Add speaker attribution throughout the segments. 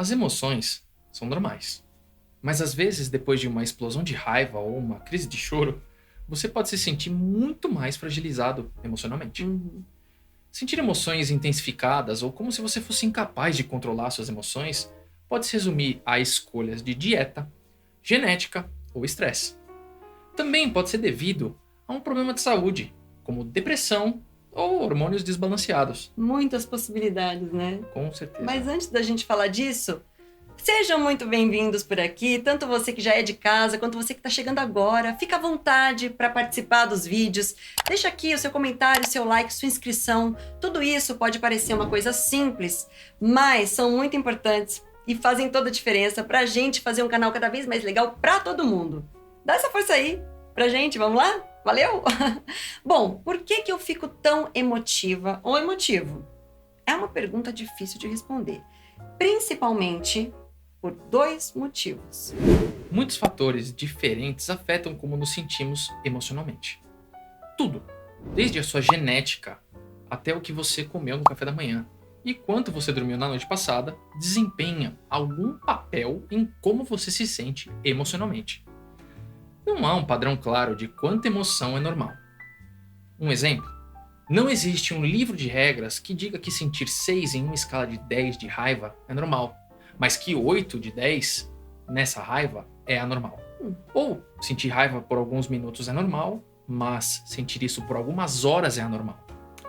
Speaker 1: As emoções são normais, mas às vezes, depois de uma explosão de raiva ou uma crise de choro, você pode se sentir muito mais fragilizado emocionalmente. Sentir emoções intensificadas ou como se você fosse incapaz de controlar suas emoções pode se resumir a escolhas de dieta, genética ou estresse. Também pode ser devido a um problema de saúde, como depressão ou hormônios desbalanceados.
Speaker 2: Muitas possibilidades, né?
Speaker 1: Com certeza.
Speaker 2: Mas antes da gente falar disso, sejam muito bem-vindos por aqui, tanto você que já é de casa, quanto você que está chegando agora. Fica à vontade para participar dos vídeos. Deixa aqui o seu comentário, seu like, sua inscrição. Tudo isso pode parecer uma coisa simples, mas são muito importantes e fazem toda a diferença para a gente fazer um canal cada vez mais legal para todo mundo. Dá essa força aí pra gente, vamos lá? Valeu? Bom, por que eu fico tão emotiva ou emotivo? É uma pergunta difícil de responder, principalmente por dois motivos.
Speaker 1: Muitos fatores diferentes afetam como nos sentimos emocionalmente. Tudo, desde a sua genética até o que você comeu no café da manhã e quanto você dormiu na noite passada, desempenha algum papel em como você se sente emocionalmente. Não há um padrão claro de quanta emoção é normal. Um exemplo: não existe um livro de regras que diga que sentir 6 em uma escala de 10 de raiva é normal, mas que 8 de 10 nessa raiva é anormal. Ou sentir raiva por alguns minutos é normal, mas sentir isso por algumas horas é anormal.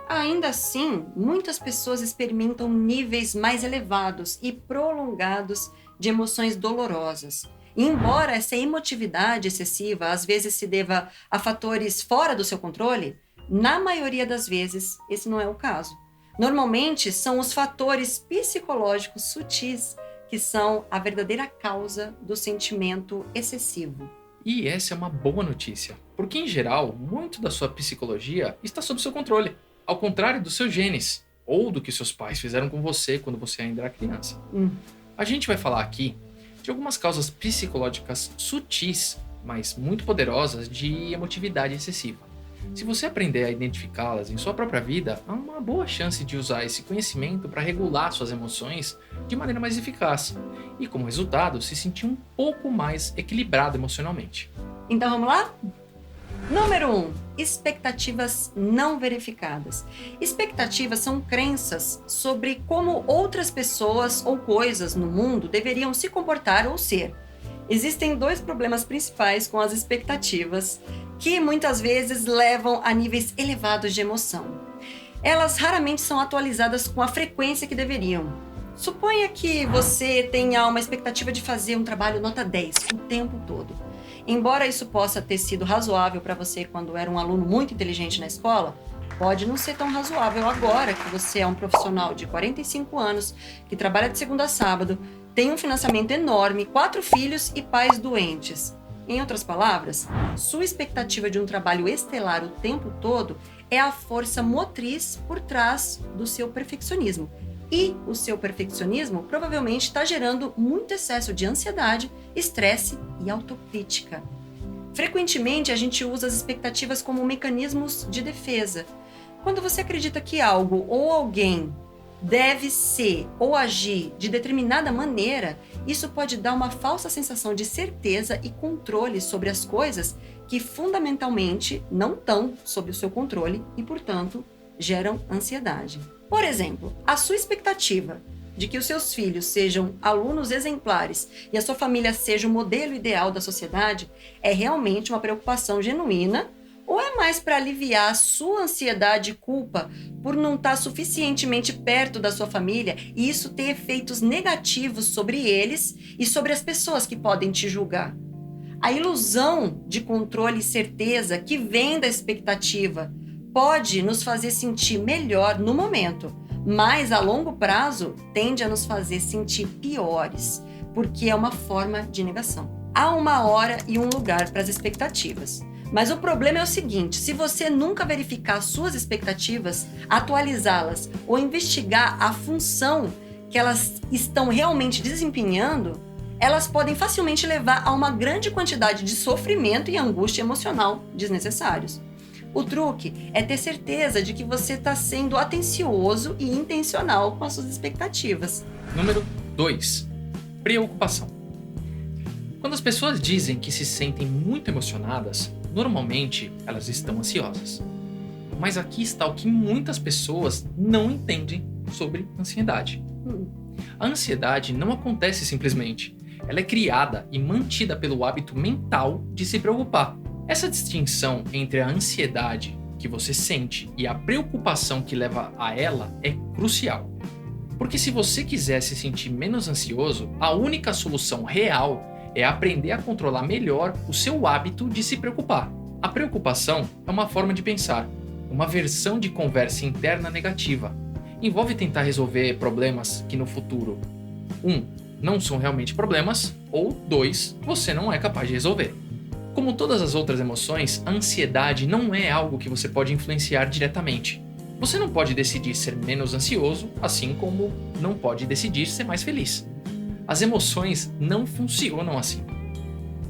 Speaker 2: Ainda assim, muitas pessoas experimentam níveis mais elevados e prolongados de emoções dolorosas. E embora essa emotividade excessiva às vezes se deva a fatores fora do seu controle, na maioria das vezes esse não é o caso. Normalmente são os fatores psicológicos sutis que são a verdadeira causa do sentimento excessivo.
Speaker 1: E essa é uma boa notícia, porque em geral, muito da sua psicologia está sob seu controle, ao contrário dos seus genes, ou do que seus pais fizeram com você quando você ainda era criança. A gente vai falar aqui de algumas causas psicológicas sutis, mas muito poderosas de emotividade excessiva. Se você aprender a identificá-las em sua própria vida, há uma boa chance de usar esse conhecimento para regular suas emoções de maneira mais eficaz e, como resultado, se sentir um pouco mais equilibrado emocionalmente.
Speaker 2: Então vamos lá? Número 1. Expectativas não verificadas. Expectativas são crenças sobre como outras pessoas ou coisas no mundo deveriam se comportar ou ser. Existem dois problemas principais com as expectativas que muitas vezes levam a níveis elevados de emoção. Elas raramente são atualizadas com a frequência que deveriam. Suponha que você tenha uma expectativa de fazer um trabalho nota 10 o tempo todo. Embora isso possa ter sido razoável para você quando era um aluno muito inteligente na escola, pode não ser tão razoável agora que você é um profissional de 45 anos, que trabalha de segunda a sábado, tem um financiamento enorme, 4 filhos e pais doentes. Em outras palavras, sua expectativa de um trabalho estelar o tempo todo é a força motriz por trás do seu perfeccionismo. E o seu perfeccionismo provavelmente está gerando muito excesso de ansiedade, estresse e autocrítica. Frequentemente, a gente usa as expectativas como mecanismos de defesa. Quando você acredita que algo ou alguém deve ser ou agir de determinada maneira, isso pode dar uma falsa sensação de certeza e controle sobre as coisas que fundamentalmente não estão sob o seu controle e, portanto, geram ansiedade. Por exemplo, a sua expectativa de que os seus filhos sejam alunos exemplares e a sua família seja o modelo ideal da sociedade é realmente uma preocupação genuína ou é mais para aliviar a sua ansiedade e culpa por não estar suficientemente perto da sua família e isso ter efeitos negativos sobre eles e sobre as pessoas que podem te julgar? A ilusão de controle e certeza que vem da expectativa pode nos fazer sentir melhor no momento, mas a longo prazo tende a nos fazer sentir piores, porque é uma forma de negação. Há uma hora e um lugar para as expectativas. Mas o problema é o seguinte: se você nunca verificar suas expectativas, atualizá-las ou investigar a função que elas estão realmente desempenhando, elas podem facilmente levar a uma grande quantidade de sofrimento e angústia emocional desnecessários. O truque é ter certeza de que você está sendo atencioso e intencional com as suas expectativas.
Speaker 1: Número 2. preocupação. Quando as pessoas dizem que se sentem muito emocionadas, normalmente elas estão ansiosas. Mas aqui está o que muitas pessoas não entendem sobre ansiedade. A ansiedade não acontece simplesmente. Ela é criada e mantida pelo hábito mental de se preocupar. Essa distinção entre a ansiedade que você sente e a preocupação que leva a ela é crucial. Porque se você quiser se sentir menos ansioso, a única solução real é aprender a controlar melhor o seu hábito de se preocupar. A preocupação é uma forma de pensar, uma versão de conversa interna negativa. Envolve tentar resolver problemas que no futuro, 1. Não são realmente problemas, ou 2. Você não é capaz de resolver. Como todas as outras emoções, a ansiedade não é algo que você pode influenciar diretamente. Você não pode decidir ser menos ansioso, assim como não pode decidir ser mais feliz. As emoções não funcionam assim.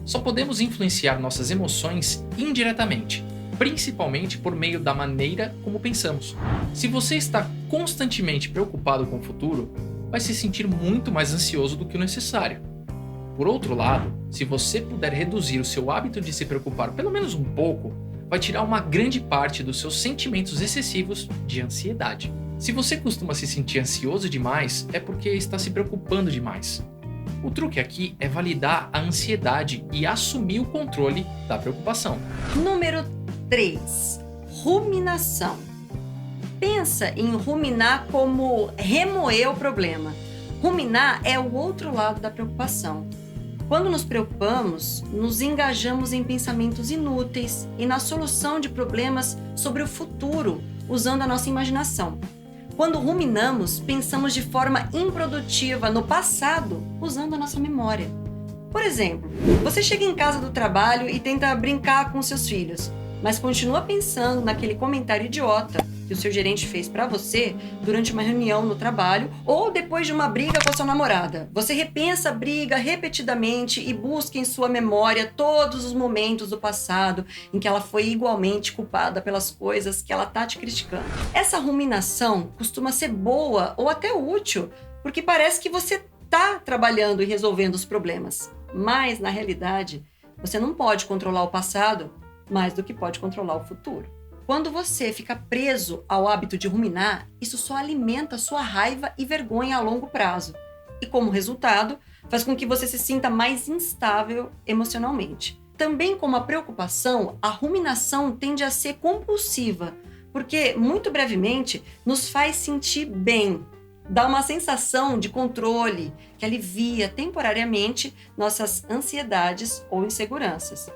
Speaker 1: Só podemos influenciar nossas emoções indiretamente, principalmente por meio da maneira como pensamos. Se você está constantemente preocupado com o futuro, vai se sentir muito mais ansioso do que o necessário. Por outro lado, se você puder reduzir o seu hábito de se preocupar pelo menos um pouco, vai tirar uma grande parte dos seus sentimentos excessivos de ansiedade. Se você costuma se sentir ansioso demais, é porque está se preocupando demais. O truque aqui é validar a ansiedade e assumir o controle da preocupação.
Speaker 2: Número 3. Ruminação. Pensa em ruminar como remoer o problema. Ruminar é o outro lado da preocupação. Quando nos preocupamos, nos engajamos em pensamentos inúteis e na solução de problemas sobre o futuro, usando a nossa imaginação. Quando ruminamos, pensamos de forma improdutiva no passado, usando a nossa memória. Por exemplo, você chega em casa do trabalho e tenta brincar com seus filhos, mas continua pensando naquele comentário idiota que o seu gerente fez para você durante uma reunião no trabalho ou depois de uma briga com a sua namorada. Você repensa a briga repetidamente e busca em sua memória todos os momentos do passado em que ela foi igualmente culpada pelas coisas que ela tá te criticando. Essa ruminação costuma ser boa ou até útil, porque parece que você tá trabalhando e resolvendo os problemas. Mas, na realidade, você não pode controlar o passado mais do que pode controlar o futuro. Quando você fica preso ao hábito de ruminar, isso só alimenta sua raiva e vergonha a longo prazo. E como resultado, faz com que você se sinta mais instável emocionalmente. Também como a preocupação, a ruminação tende a ser compulsiva, porque, muito brevemente, nos faz sentir bem. Dá uma sensação de controle que alivia temporariamente nossas ansiedades ou inseguranças.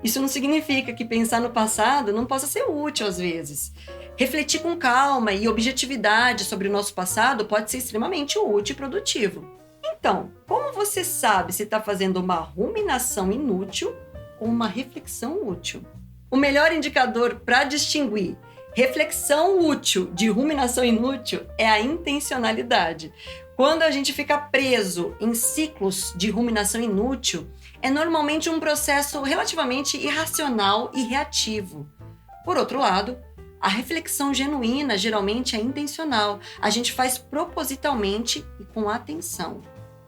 Speaker 2: Isso não significa que pensar no passado não possa ser útil às vezes. Refletir com calma e objetividade sobre o nosso passado pode ser extremamente útil e produtivo. Então, como você sabe se está fazendo uma ruminação inútil ou uma reflexão útil? O melhor indicador para distinguir reflexão útil de ruminação inútil é a intencionalidade. Quando a gente fica preso em ciclos de ruminação inútil, é normalmente um processo relativamente irracional e reativo. Por outro lado, a reflexão genuína geralmente é intencional. A gente faz propositalmente e com atenção.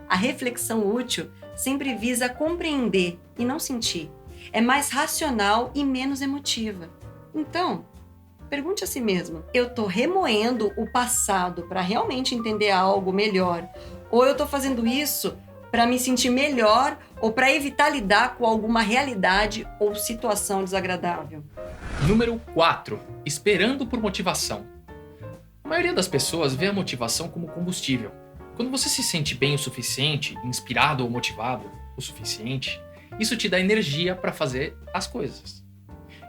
Speaker 2: A reflexão útil sempre visa compreender e não sentir. É mais racional e menos emotiva. Então, pergunte a si mesmo: eu estou remoendo o passado para realmente entender algo melhor? Ou eu estou fazendo isso para me sentir melhor ou para evitar lidar com alguma realidade ou situação desagradável?
Speaker 1: Número 4. Esperando por motivação. A maioria das pessoas vê a motivação como combustível. Quando você se sente bem o suficiente, inspirado ou motivado o suficiente, isso te dá energia para fazer as coisas.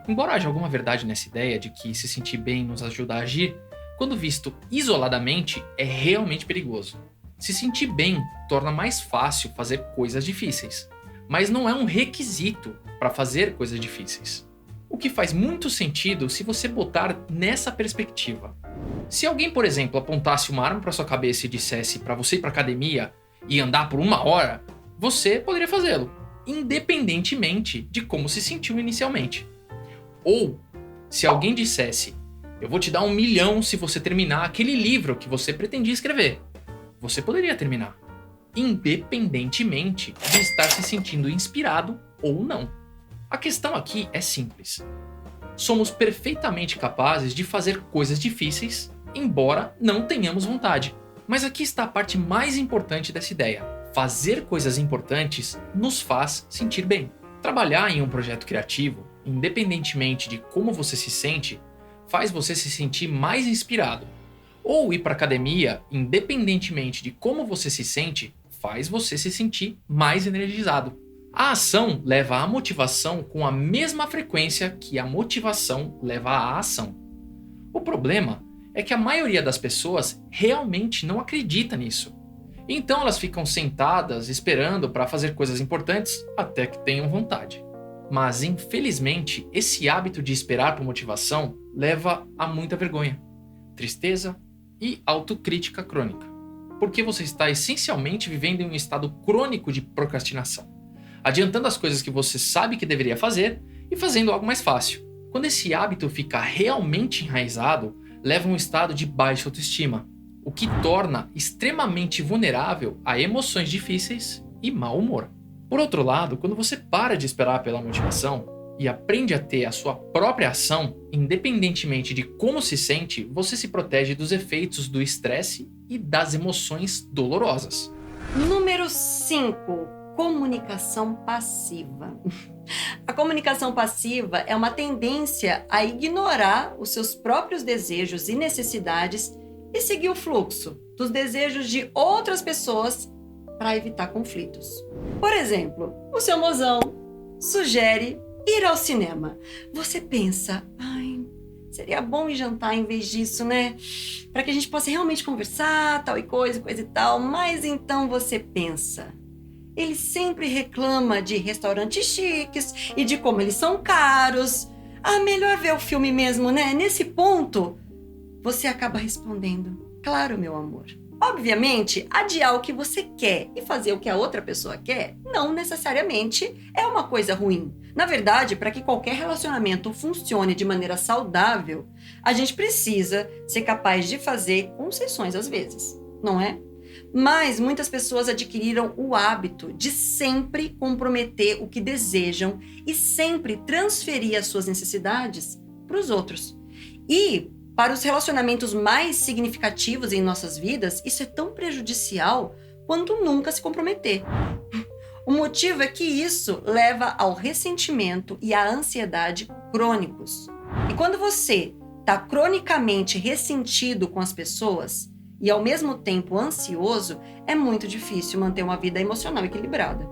Speaker 1: Embora haja alguma verdade nessa ideia de que se sentir bem nos ajuda a agir, quando visto isoladamente é realmente perigoso. Se sentir bem torna mais fácil fazer coisas difíceis, mas não é um requisito para fazer coisas difíceis. O que faz muito sentido se você botar nessa perspectiva. Se alguém, por exemplo, apontasse uma arma para sua cabeça e dissesse para você ir para academia e andar por 1 hora, você poderia fazê-lo, independentemente de como se sentiu inicialmente. Ou, se alguém dissesse: eu vou te dar 1 milhão se você terminar aquele livro que você pretendia escrever, você poderia terminar. independentemente de estar se sentindo inspirado ou não. A questão aqui é simples. Somos perfeitamente capazes de fazer coisas difíceis, embora não tenhamos vontade. Mas aqui está a parte mais importante dessa ideia. Fazer coisas importantes nos faz sentir bem. Trabalhar em um projeto criativo, independentemente de como você se sente, faz você se sentir mais inspirado. Ou ir para a academia, independentemente de como você se sente, faz você se sentir mais energizado. A ação leva à motivação com a mesma frequência que a motivação leva à ação. O problema é que a maioria das pessoas realmente não acredita nisso. Então elas ficam sentadas esperando para fazer coisas importantes até que tenham vontade. Mas infelizmente, esse hábito de esperar por motivação leva a muita vergonha, tristeza e autocrítica crônica. Porque você está essencialmente vivendo em um estado crônico de procrastinação, adiantando as coisas que você sabe que deveria fazer e fazendo algo mais fácil. Quando esse hábito fica realmente enraizado, leva a um estado de baixa autoestima, o que torna extremamente vulnerável a emoções difíceis e mau humor. Por outro lado, quando você para de esperar pela motivação e aprende a ter a sua própria ação, independentemente de como se sente, você se protege dos efeitos do estresse e das emoções dolorosas.
Speaker 2: Número 5. Comunicação passiva. A comunicação passiva é uma tendência a ignorar os seus próprios desejos e necessidades e seguir o fluxo dos desejos de outras pessoas para evitar conflitos. Por exemplo, o seu mozão sugere ir ao cinema. Você pensa, seria bom ir jantar em vez disso, né? Para que a gente possa realmente conversar, tal e coisa e tal. Mas então você pensa, ele sempre reclama de restaurantes chiques e de como eles são caros. Melhor ver o filme mesmo, né? Nesse ponto, você acaba respondendo, claro, meu amor. Obviamente, adiar o que você quer e fazer o que a outra pessoa quer não necessariamente é uma coisa ruim. Na verdade, para que qualquer relacionamento funcione de maneira saudável, a gente precisa ser capaz de fazer concessões às vezes, não é? Mas muitas pessoas adquiriram o hábito de sempre comprometer o que desejam e sempre transferir as suas necessidades para os outros. E para os relacionamentos mais significativos em nossas vidas, isso é tão prejudicial quanto nunca se comprometer. O motivo é que isso leva ao ressentimento e à ansiedade crônicos. E quando você está cronicamente ressentido com as pessoas e ao mesmo tempo ansioso, é muito difícil manter uma vida emocional equilibrada.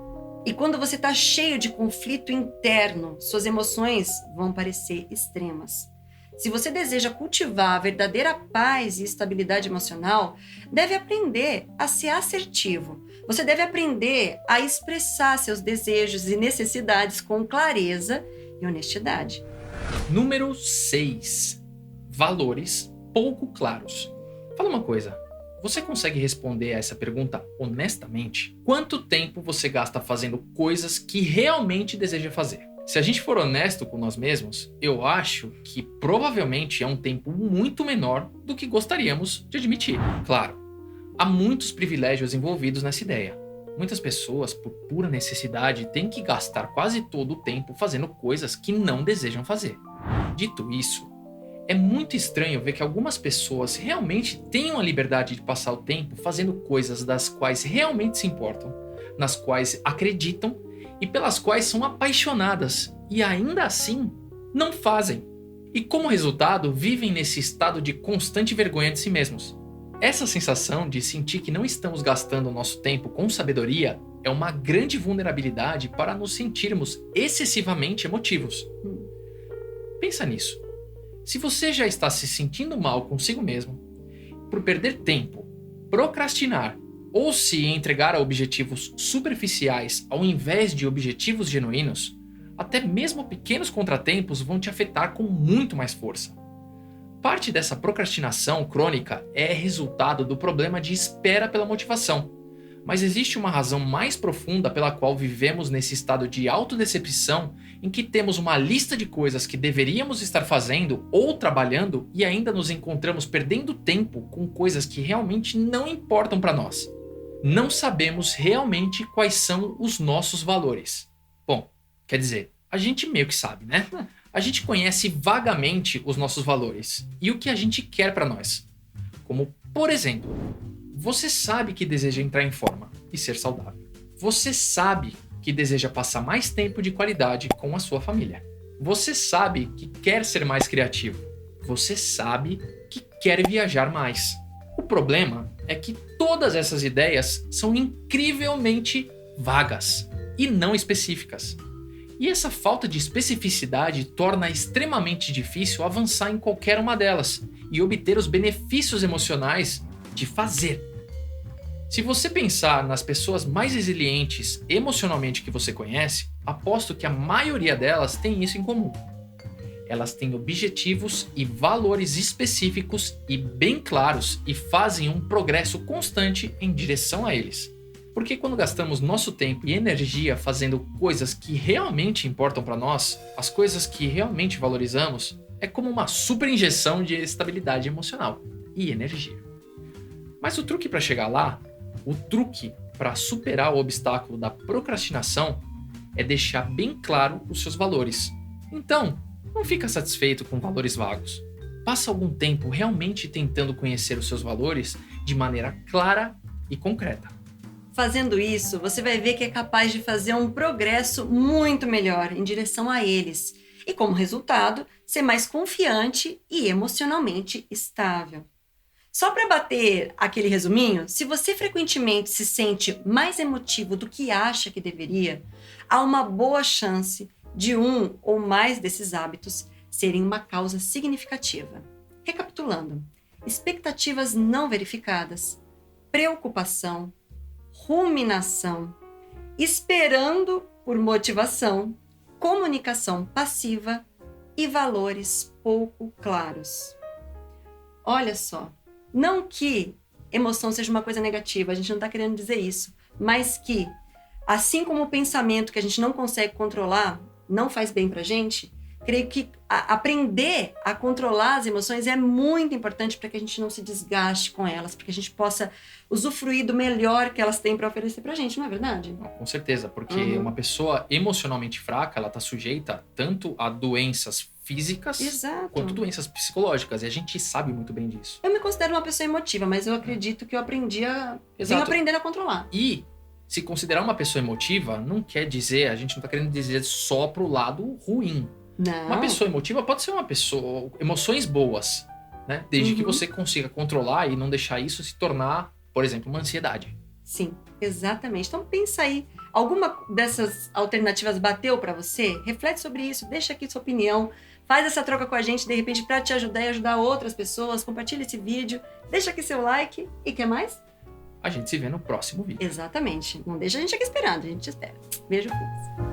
Speaker 2: E quando você está cheio de conflito interno, suas emoções vão parecer extremas. Se você deseja cultivar a verdadeira paz e estabilidade emocional, deve aprender a ser assertivo. Você deve aprender a expressar seus desejos e necessidades com clareza e honestidade.
Speaker 1: Número 6. Valores pouco claros. Fala uma coisa, você consegue responder a essa pergunta honestamente? Quanto tempo você gasta fazendo coisas que realmente deseja fazer? Se a gente for honesto com nós mesmos, eu acho que provavelmente é um tempo muito menor do que gostaríamos de admitir. Claro, há muitos privilégios envolvidos nessa ideia. Muitas pessoas, por pura necessidade, têm que gastar quase todo o tempo fazendo coisas que não desejam fazer. Dito isso, é muito estranho ver que algumas pessoas realmente tenham a liberdade de passar o tempo fazendo coisas das quais realmente se importam, nas quais acreditam e pelas quais são apaixonadas e ainda assim não fazem. E como resultado, vivem nesse estado de constante vergonha de si mesmos. Essa sensação de sentir que não estamos gastando o nosso tempo com sabedoria é uma grande vulnerabilidade para nos sentirmos excessivamente emotivos. Pensa nisso. Se você já está se sentindo mal consigo mesmo, por perder tempo, procrastinar ou se entregar a objetivos superficiais ao invés de objetivos genuínos, até mesmo pequenos contratempos vão te afetar com muito mais força. Parte dessa procrastinação crônica é resultado do problema de espera pela motivação, mas existe uma razão mais profunda pela qual vivemos nesse estado de autodecepção em que temos uma lista de coisas que deveríamos estar fazendo ou trabalhando e ainda nos encontramos perdendo tempo com coisas que realmente não importam para nós. não sabemos realmente quais são os nossos valores. Bom, quer dizer, a gente meio que sabe, né? A gente conhece vagamente os nossos valores e o que a gente quer para nós. Como, por exemplo, você sabe que deseja entrar em forma e ser saudável. Você sabe que deseja passar mais tempo de qualidade com a sua família. Você sabe que quer ser mais criativo. Você sabe que quer viajar mais. O problema é que todas essas ideias são incrivelmente vagas e não específicas. E essa falta de especificidade torna extremamente difícil avançar em qualquer uma delas e obter os benefícios emocionais de fazer. Se você pensar nas pessoas mais resilientes emocionalmente que você conhece, aposto que a maioria delas tem isso em comum. Elas têm objetivos e valores específicos e bem claros e fazem um progresso constante em direção a eles. Porque quando gastamos nosso tempo e energia fazendo coisas que realmente importam para nós, as coisas que realmente valorizamos, é como uma super injeção de estabilidade emocional e energia. Mas o truque para chegar lá, o truque para superar o obstáculo da procrastinação é deixar bem claro os seus valores. Então, não fica satisfeito com valores vagos. Passa algum tempo realmente tentando conhecer os seus valores de maneira clara e concreta.
Speaker 2: Fazendo isso, você vai ver que é capaz de fazer um progresso muito melhor em direção a eles. E como resultado, ser mais confiante e emocionalmente estável. Só para bater aquele resuminho, se você frequentemente se sente mais emotivo do que acha que deveria, há uma boa chance de um ou mais desses hábitos serem uma causa significativa. Recapitulando, expectativas não verificadas, preocupação, ruminação, esperando por motivação, comunicação passiva e valores pouco claros. Olha só, não que emoção seja uma coisa negativa, a gente não está querendo dizer isso, mas que, assim como o pensamento que a gente não consegue controlar não faz bem pra gente, creio que aprender a controlar as emoções é muito importante para que a gente não se desgaste com elas, para que a gente possa usufruir do melhor que elas têm para oferecer pra gente, não é verdade?
Speaker 1: Com certeza, porque uma pessoa emocionalmente fraca, ela está sujeita tanto a doenças físicas quanto doenças psicológicas, e a gente sabe muito bem disso.
Speaker 2: Eu me considero uma pessoa emotiva, mas eu acredito que eu venho aprendendo a controlar.
Speaker 1: E se considerar uma pessoa emotiva não quer dizer, a gente não está querendo dizer só pro lado ruim.
Speaker 2: Não.
Speaker 1: Uma pessoa emotiva pode ser uma pessoa, emoções boas, né? Desde que você consiga controlar e não deixar isso se tornar, por exemplo, uma ansiedade.
Speaker 2: Sim, exatamente. Então pensa aí, alguma dessas alternativas bateu para você? Reflete sobre isso, deixa aqui sua opinião, faz essa troca com a gente, de repente, para te ajudar e ajudar outras pessoas. Compartilha esse vídeo, deixa aqui seu like e quer mais?
Speaker 1: A gente se vê no próximo vídeo.
Speaker 2: Exatamente. Não deixa a gente aqui esperando, a gente espera. Beijo, feliz.